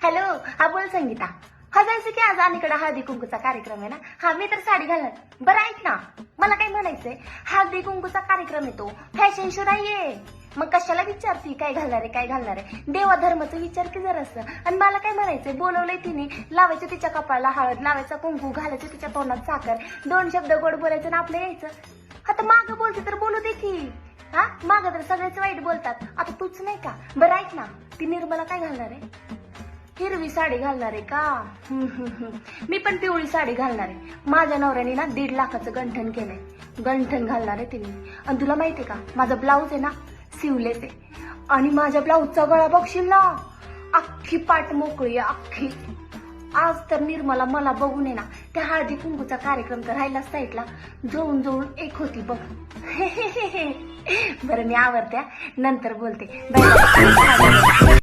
Hello, हा बोल संगीता. हा जायचं की आज अलीकडे हळदी कुंकूचा कार्यक्रम आहे ना. हा मी तर साडी घालणार. बरं ऐक ना, मला काय म्हणायचंय, हळदी कुंकूचा कार्यक्रम येतो, फॅशन शो नाहीये. मग कशाला विचारती काय घालणार आहे काय घालणार आहे. देवा धर्माचं विचार की जरासं. आणि मला काय म्हणायचंय, बोलवलंय तिने, लावायचं तिच्या कपाळाला हळद, लावायचा कुंकू, घालायचं तिच्या तोंडात साखर, 2 शब्द गोड बोलायचं ना आपलं यायचं. आता मागं बोलते तर बोलू दे की. हा मागं तर सगळेच वाईट बोलतात, आता तूच नाही का. बरं ऐक ना, ती निर्मला काय घालणार आहे. हिरवी साडी घालणार आहे का. मी पण पिवळी साडी घालणार आहे. माझ्या नवऱ्याने ना 1.5 लाखाचं गंठण केलंय. गंठण घालणार आहे तिने. आणि तुला माहितीये का, माझा ब्लाऊज आहे ना शिवलेच आहे. आणि माझ्या ब्लाऊजचा गळा बघशील ना, अख्खी पाठ मोकळी आहे अख्खी. आज तर निर्मला मला बघून आहे ना, त्या हळदी कुंकूचा कार्यक्रम तर राहिलाच साईडला, जवळून जवळून एक होती बघ. बरं मी आवरते, नंतर बोलते. बाय.